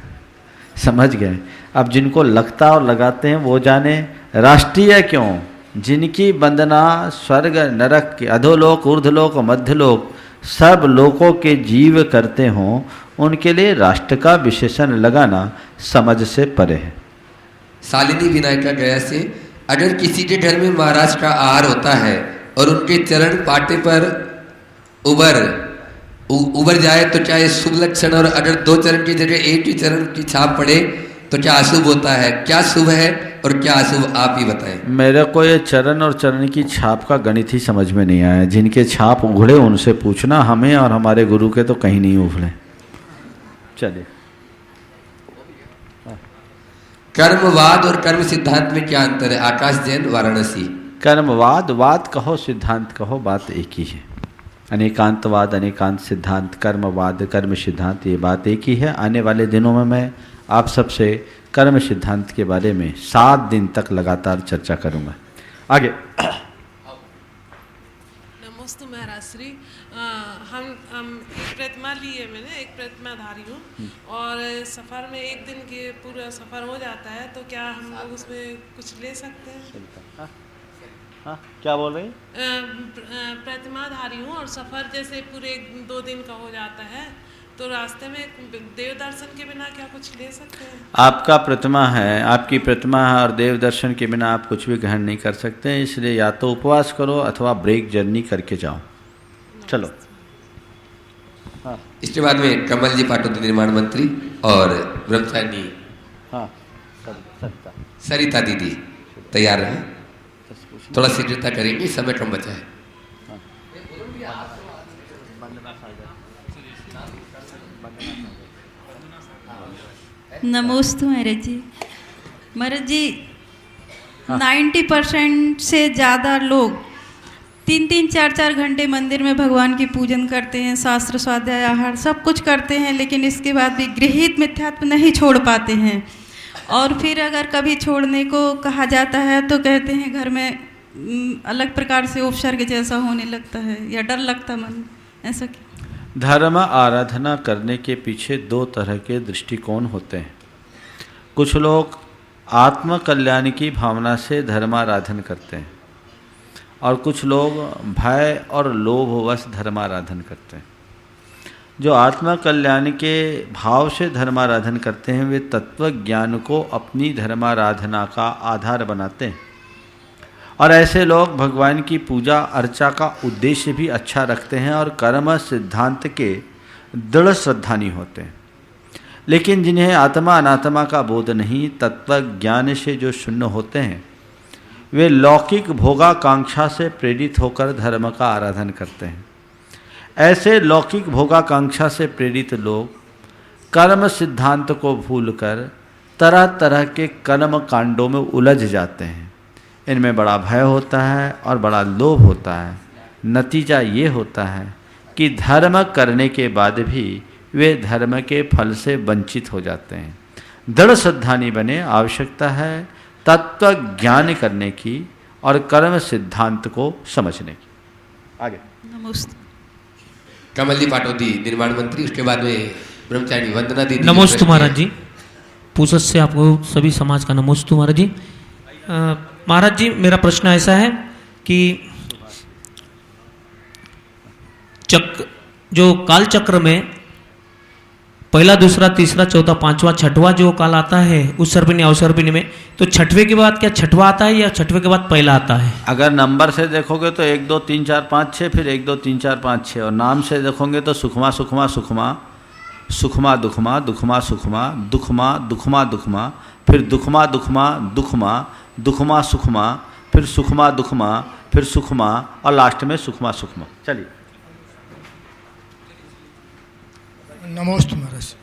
समझ गए। अब जिनको लगता और लगाते हैं वो जाने। राष्ट्रीय क्यों? जिनकी वंदना स्वर्ग नरक के अधोलोक ऊर्ध्वलोक मध्यलोक सब लोकों के जीव करते हों, उनके लिए राष्ट्र का विशेषण लगाना समझ से परे है। शालिनी विनायका गया से, अगर किसी के घर में महाराज का आहार होता है और उनके चरण पाटे पर उबर जाए तो क्या ये शुभ लक्षण? और अगर 2 चरण की जगह 1 ही चरण की छाप पड़े तो क्या अशुभ होता है? क्या शुभ है और क्या अशुभ, आप ही बताएं। मेरे को ये चरण और चरण की छाप का गणित ही समझ में नहीं आया। जिनके छाप उघड़े उनसे पूछना, हमें और हमारे गुरु के तो कहीं नहीं उघड़े। चलिए। कर्मवाद और कर्म सिद्धांत में क्या अंतर है? आकाश जैन, वाराणसी। कर्मवाद, वाद कहो सिद्धांत कहो, बात एक ही है। अनेकांतवाद अनेकांत सिद्धांत, कर्मवाद कर्म सिद्धांत, ये बात एक ही है। आने वाले दिनों में मैं आप सबसे कर्म सिद्धांत के बारे में 7 दिन तक लगातार चर्चा करूंगा। आगे। नमस्ते महाराज श्री। हम एक प्रतिमा ली है मैंने, एक प्रतिमाधारी हूँ, और सफ़र में एक दिन के पूरा सफ़र हो जाता है, तो क्या हम लोग उसमें कुछ ले सकते हैं? हाँ, क्या बोल रही? प्रतिमाधारी हूँ और सफ़र जैसे पूरे 2 दिन का हो जाता है, तो रास्ते में देव दर्शन के बिना क्या कुछ ले सकते हैं? आपका प्रतिमा है, आपकी प्रतिमा है, और देव दर्शन के बिना आप कुछ भी ग्रहण नहीं कर सकते। इसलिए या तो उपवास करो अथवा ब्रेक जर्नी करके जाओ। चलो। हाँ। इसके बाद में कमल जी पाटोद निर्माण मंत्री और ब्रह्मचारिणी सरिता दीदी तैयार रहे। थोड़ा शीघ्रता करेंगे, समय कम बचा है। नमोस्तु महाराज जी। महाराज जी 90% से ज़्यादा लोग 3-3, 4-4 घंटे मंदिर में भगवान की पूजन करते हैं, शास्त्र स्वाध्याय आहार सब कुछ करते हैं, लेकिन इसके बाद भी गृहीत मिथ्यात्व नहीं छोड़ पाते हैं। और फिर अगर कभी छोड़ने को कहा जाता है तो कहते हैं घर में अलग प्रकार से उपसर्ग जैसा होने लगता है या डर लगता मन, ऐसा क्यों? धर्म आराधना करने के पीछे दो तरह के दृष्टिकोण होते हैं। कुछ लोग आत्म कल्याण की भावना से धर्माराधन करते हैं और कुछ लोग भय और लोभवश धर्माराधन करते हैं। जो आत्म कल्याण के भाव से धर्माराधन करते हैं वे तत्व ज्ञान को अपनी धर्माराधना का आधार बनाते हैं और ऐसे लोग भगवान की पूजा अर्चा का उद्देश्य भी अच्छा रखते हैं और कर्म सिद्धांत के दृढ़ श्रद्धानी होते हैं। लेकिन जिन्हें आत्मा अनात्मा का बोध नहीं, तत्व ज्ञान से जो शून्य होते हैं, वे लौकिक भोगाकांक्षा से प्रेरित होकर धर्म का आराधन करते हैं। ऐसे लौकिक भोगाकांक्षा से प्रेरित लोग कर्म सिद्धांत को भूलकर तरह तरह के कर्म कांडों में उलझ जाते हैं। इनमें बड़ा भय होता है और बड़ा लोभ होता है। नतीजा ये होता है कि धर्म करने के बाद भी वे धर्म के फल से वंचित हो जाते हैं। दृढ़ श्रद्धानी बने, आवश्यकता है तत्व ज्ञान करने की और कर्म सिद्धांत को समझने की। आगे नमस्ते। कमल जी पाटोदी निर्माण मंत्री, उसके बाद में ब्रह्मचारी वंदना दीदी। नमोस्तु महाराज जी। पूछत से आपको सभी समाज का नमोस्तु महाराज जी। महाराज जी मेरा प्रश्न ऐसा है कि जो काल चक्र में पहला, दूसरा, तीसरा, चौथा, पांचवा, छठवां जो काल आता है उस सर्पिणी अवसर्पिणी में, तो छठवें के बाद क्या छठवां आता है या छठवें के बाद पहला आता है? अगर नंबर से देखोगे तो 1 2 3 4 5 6, फिर 1 2 3 4 5 6, और नाम से देखोगे तो सुखमा सुखमा सुखमा, सुखमा दुखमा, दुखमा सुखमा, दुखमा दुखमा दुखमा, फिर दुखमा दुखमा दुखमा, दुखमा सुखमा, फिर सुखमा दुखमा, फिर सुखमा और लास्ट में सुखमा सुखमा। चलिए। नमोस्तु महाराज।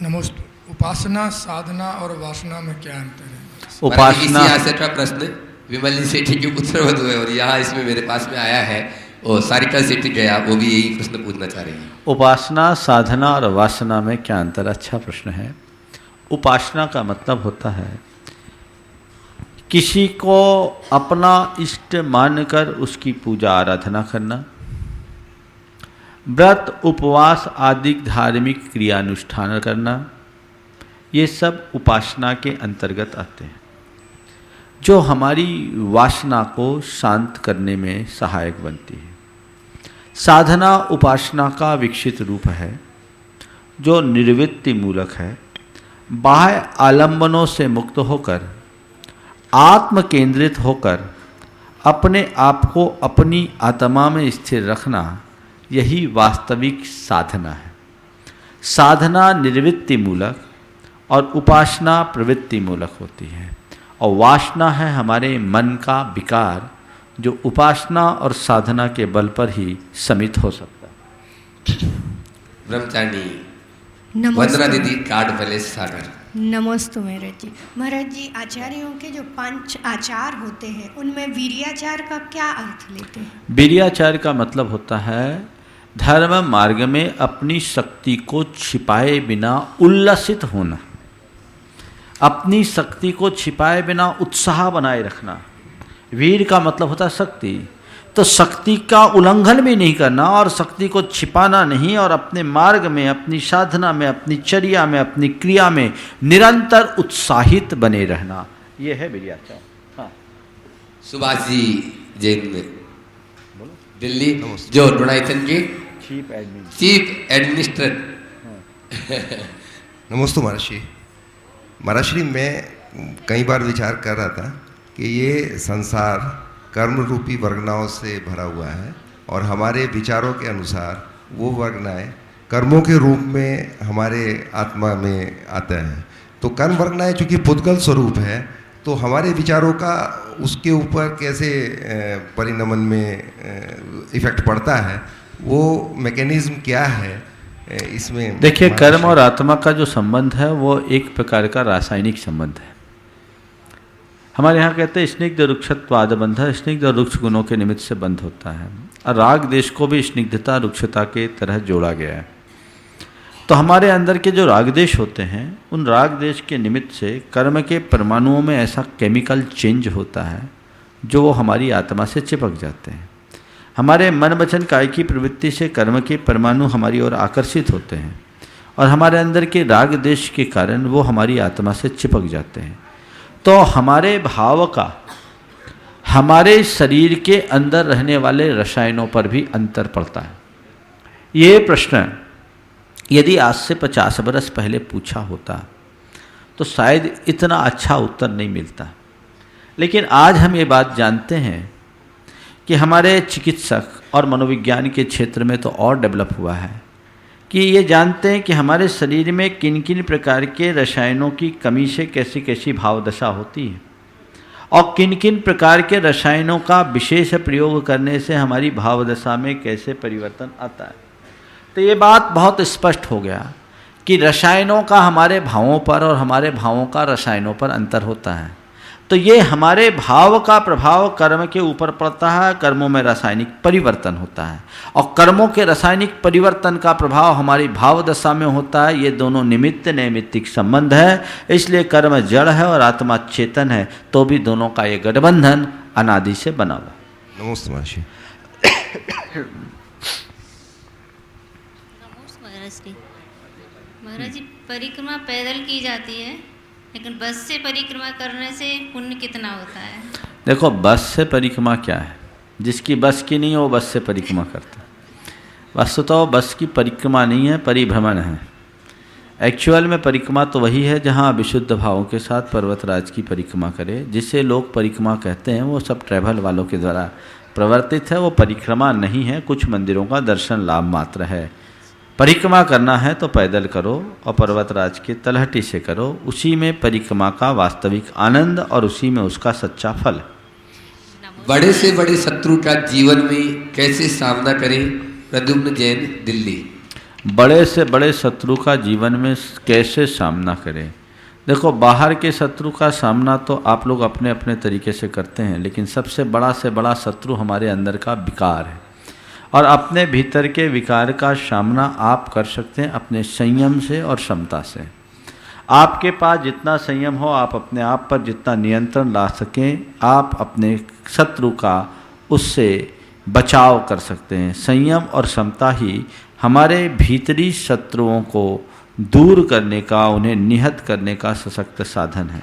नमोस्तु। उपासना, साधना और वासना में क्या अंतर है? उपासना 66वां प्रश्न विमल जी सेठी की पुत्रवधू है और यहाँ इसमें मेरे पास में आया है और सारिका सेठी गया, वो भी यही प्रश्न पूछना चाह रही है। उपासना, साधना और वासना में क्या अंतर? अच्छा प्रश्न है। उपासना का मतलब होता है किसी को अपना इष्ट मानकर उसकी पूजा आराधना करना, व्रत उपवास आदि धार्मिक क्रियानुष्ठान करना, ये सब उपासना के अंतर्गत आते हैं, जो हमारी वासना को शांत करने में सहायक बनती है। साधना उपासना का विकसित रूप है जो निर्वृत्ति मूलक है। बाह्य आलंबनों से मुक्त होकर, आत्म केंद्रित होकर अपने आप को अपनी आत्मा में स्थिर रखना, यही वास्तविक साधना है। साधना निर्वृत्ति मूलक और उपासना प्रवृत्ति मूलक होती है, और वासना है हमारे मन का विकार जो उपासना और साधना के बल पर ही समित हो सकता है। ब्रह्मचारी वंदना दीदी कार्ड पहले सागर। नमस्ते महाराज जी। महाराज जी आचार्यों के जो 5 आचार होते हैं उनमें वीर्याचार का क्या अर्थ लेते हैं? वीर्याचार का मतलब होता है धर्म मार्ग में अपनी शक्ति को छिपाए बिना उल्लसित होना, अपनी शक्ति को छिपाए बिना उत्साह बनाए रखना। वीर का मतलब होता है शक्ति, तो शक्ति का उल्लंघन भी नहीं करना और शक्ति को छिपाना नहीं, और अपने मार्ग में, अपनी साधना में, अपनी चर्या में, अपनी क्रिया में निरंतर उत्साहित बने रहना, ये है वीर्याचार। हाँ। सुभाष जी जैन में दिल्ली, जो डोनाइसन जी चीफ एडमिनिस्ट्रेटर। नमस्ते महर्षि। महर्षि, मैं कई बार विचार कर रहा था कि ये संसार कर्म रूपी वर्गनाओं से भरा हुआ है और हमारे विचारों के अनुसार वो वर्गनाएं कर्मों के रूप में हमारे आत्मा में आते हैं। तो कर्म वर्गनाएं चूँकि पुद्गल स्वरूप है, तो हमारे विचारों का उसके ऊपर कैसे परिणमन में इफ़ेक्ट पड़ता है, वो मैकेनिज़्म क्या है, इसमें देखिए, कर्म और आत्मा का जो संबंध है वो एक प्रकार का रासायनिक संबंध है। हमारे यहाँ कहते हैं स्निग्ध रुक्षत्वाद बंध, स्निग्ध और रुक्ष गुणों के निमित्त से बंध होता है। और राग देश को भी स्निग्धता रुक्षता के तरह जोड़ा गया है। तो हमारे अंदर के जो राग देश होते हैं, उन राग देश के निमित्त से कर्म के परमाणुओं में ऐसा केमिकल चेंज होता है जो वो हमारी आत्मा से चिपक जाते हैं। हमारे मन वचन काय की प्रवृत्ति से कर्म के परमाणु हमारी ओर आकर्षित होते हैं और हमारे अंदर के राग देश के कारण वो हमारी आत्मा से चिपक जाते हैं। तो हमारे भाव का हमारे शरीर के अंदर रहने वाले रसायनों पर भी अंतर पड़ता है। ये प्रश्न यदि आज से 50 बरस पहले पूछा होता तो शायद इतना अच्छा उत्तर नहीं मिलता। लेकिन आज हम ये बात जानते हैं कि हमारे चिकित्सक और मनोविज्ञान के क्षेत्र में तो और डेवलप हुआ है कि ये जानते हैं कि हमारे शरीर में किन किन प्रकार के रसायनों की कमी से कैसी कैसी भाव दशा होती है और किन किन प्रकार के रसायनों का विशेष प्रयोग करने से हमारी भाव दशा में कैसे परिवर्तन आता है। तो ये बात बहुत स्पष्ट हो गया कि रसायनों का हमारे भावों पर और हमारे भावों का रसायनों पर अंतर होता है। तो ये हमारे भाव का प्रभाव कर्म के ऊपर पड़ता है, कर्मों में रासायनिक परिवर्तन होता है और कर्मों के रासायनिक परिवर्तन का प्रभाव हमारी भाव दशा में होता है। ये दोनों निमित्त नैमित्तिक संबंध है, इसलिए कर्म जड़ है और आत्मा चेतन है, तो भी दोनों का ये गठबंधन अनादि से बना हुआ। नमस्ते महर्षि। महाराज जी, परिक्रमा पैदल की जाती है लेकिन बस से परिक्रमा करने से पुण्य कितना होता है? देखो, बस से परिक्रमा क्या है, जिसकी बस की नहीं है वो बस से परिक्रमा करता है। वस्तुतः बस की परिक्रमा नहीं है, परिभ्रमण है। एक्चुअल में परिक्रमा तो वही है जहाँ विशुद्ध भावों के साथ पर्वतराज की परिक्रमा करे, जिसे लोग परिक्रमा कहते हैं। वो सब ट्रैवल वालों के द्वारा प्रवर्तित है, वो परिक्रमा नहीं है, कुछ मंदिरों का दर्शन लाभ मात्र है। परिक्रमा करना है तो पैदल करो और पर्वतराज के तलहटी से करो, उसी में परिक्रमा का वास्तविक आनंद और उसी में उसका सच्चा फल। बड़े से बड़े शत्रु का जीवन में कैसे सामना करें? प्रद्युम्न जैन, दिल्ली। बड़े से बड़े शत्रु का जीवन में कैसे सामना करें? देखो, बाहर के शत्रु का सामना तो आप लोग अपने अपने तरीके से करते हैं, लेकिन सबसे बड़ा शत्रु हमारे अंदर का विकार है और अपने भीतर के विकार का सामना आप कर सकते हैं अपने संयम से और क्षमता से। आपके पास जितना संयम हो, आप अपने आप पर जितना नियंत्रण ला सकें, आप अपने शत्रु का उससे बचाव कर सकते हैं। संयम और क्षमता ही हमारे भीतरी शत्रुओं को दूर करने का, उन्हें निहत करने का सशक्त साधन है।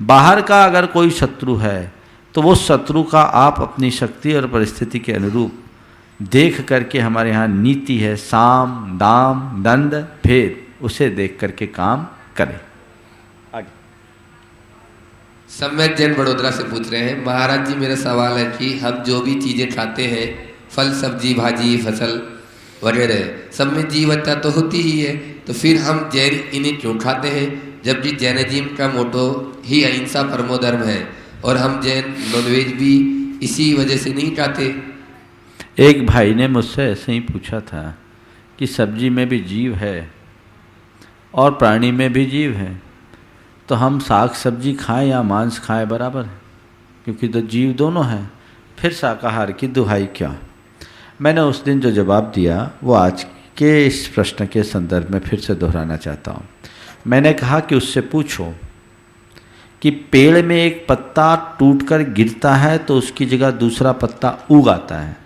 बाहर का अगर कोई शत्रु है तो वो शत्रु का आप अपनी शक्ति और परिस्थिति के अनुरूप देख करके, हमारे यहाँ नीति है साम दाम दंड भेद, उसे देख करके काम करें। आगे सम्यक जैन बड़ोदरा से पूछ रहे हैं, महाराज जी मेरा सवाल है कि हम जो भी चीज़ें खाते हैं, फल सब्जी भाजी फसल वगैरह, सब में जीवत्ता तो होती ही है, तो फिर हम जैन इन्हें क्यों खाते हैं? जबकि जैनिज्म का मोटो ही अहिंसा परमो धर्म है और हम जैन नॉनवेज भी इसी वजह से नहीं खाते। एक भाई ने मुझसे ऐसे ही पूछा था कि सब्जी में भी जीव है और प्राणी में भी जीव है, तो हम साग सब्जी खाएं या मांस खाएं बराबर है, क्योंकि तो जीव दोनों हैं, फिर शाकाहार की दुहाई क्या? मैंने उस दिन जो जवाब दिया वो आज के इस प्रश्न के संदर्भ में फिर से दोहराना चाहता हूँ। मैंने कहा कि उससे पूछो कि पेड़ में एक पत्ता टूटकर गिरता है तो उसकी जगह दूसरा पत्ता उग आता है,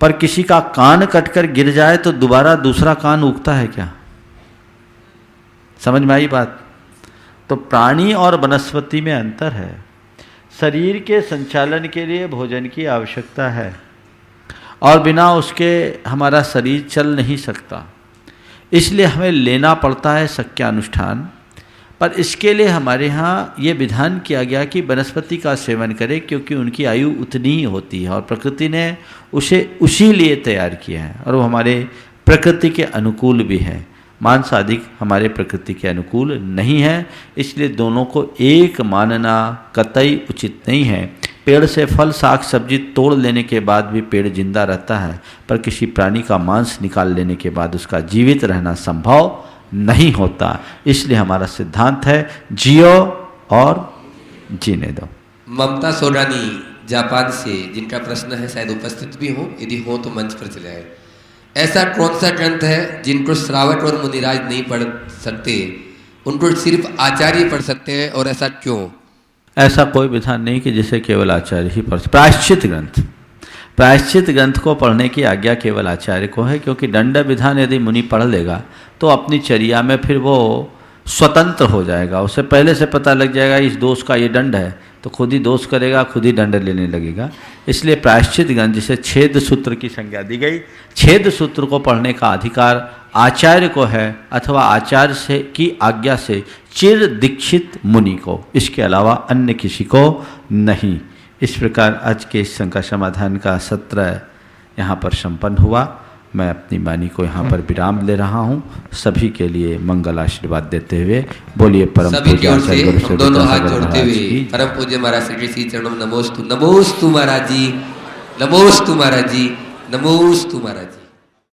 पर किसी का कान कटकर गिर जाए तो दोबारा दूसरा कान उगता है क्या? समझ में आई बात? तो प्राणी और वनस्पति में अंतर है। शरीर के संचालन के लिए भोजन की आवश्यकता है और बिना उसके हमारा शरीर चल नहीं सकता, इसलिए हमें लेना पड़ता है शक्यानुष्ठान। पर इसके लिए हमारे यहाँ ये विधान किया गया कि वनस्पति का सेवन करें, क्योंकि उनकी आयु उतनी ही होती है और प्रकृति ने उसे उसी लिए तैयार किया है और वो हमारे प्रकृति के अनुकूल भी है। मांस आदि हमारे प्रकृति के अनुकूल नहीं है, इसलिए दोनों को एक मानना कतई उचित नहीं है। पेड़ से फल साग सब्जी तोड़ लेने के बाद भी पेड़ जिंदा रहता है, पर किसी प्राणी का मांस निकाल लेने के बाद उसका जीवित रहना संभव नहीं होता। इसलिए हमारा सिद्धांत है जियो और जीने दो। ममता सोरानी जापान से, जिनका प्रश्न है शायद उपस्थित भी हो, यदि हो तो मंच पर चले आए। ऐसा कौन सा ग्रंथ है जिनको श्रावक और मुनिराज नहीं पढ़ सकते, उनको सिर्फ आचार्य पढ़ सकते हैं, और ऐसा क्यों? ऐसा कोई विधान नहीं कि जिसे केवल आचार्य ही पढ़। प्रायश्चित ग्रंथ, प्रायश्चित ग्रंथ को पढ़ने की आज्ञा केवल आचार्य को है, क्योंकि दंड विधान यदि मुनि पढ़ लेगा तो अपनी चर्या में फिर वो स्वतंत्र हो जाएगा। उसे पहले से पता लग जाएगा इस दोष का ये दंड है, तो खुद ही दोष करेगा, खुद ही दंड लेने लगेगा। इसलिए प्रायश्चित ग्रंथ, जिसे छेद सूत्र की संज्ञा दी गई, छेद सूत्र को पढ़ने का अधिकार आचार्य को है, अथवा आचार्य से की आज्ञा से चिर दीक्षित मुनि को, इसके अलावा अन्य किसी को नहीं। इस प्रकार आज के इस शंका समाधान का सत्र यहाँ पर संपन्न हुआ। मैं अपनी वाणी को यहाँ पर विराम ले रहा हूँ। सभी के लिए मंगल आशीर्वाद देते हुए बोलिए परम पूज्य आचार्य गुरु हम दोनों हाथ जोड़ते हुए परम पूज्य महाराज श्री श्री चरणों में नमोस्तु, नमोस्तु महाराज जी, नमोस्तु महाराज जी, नमोस्तु महाराज जी।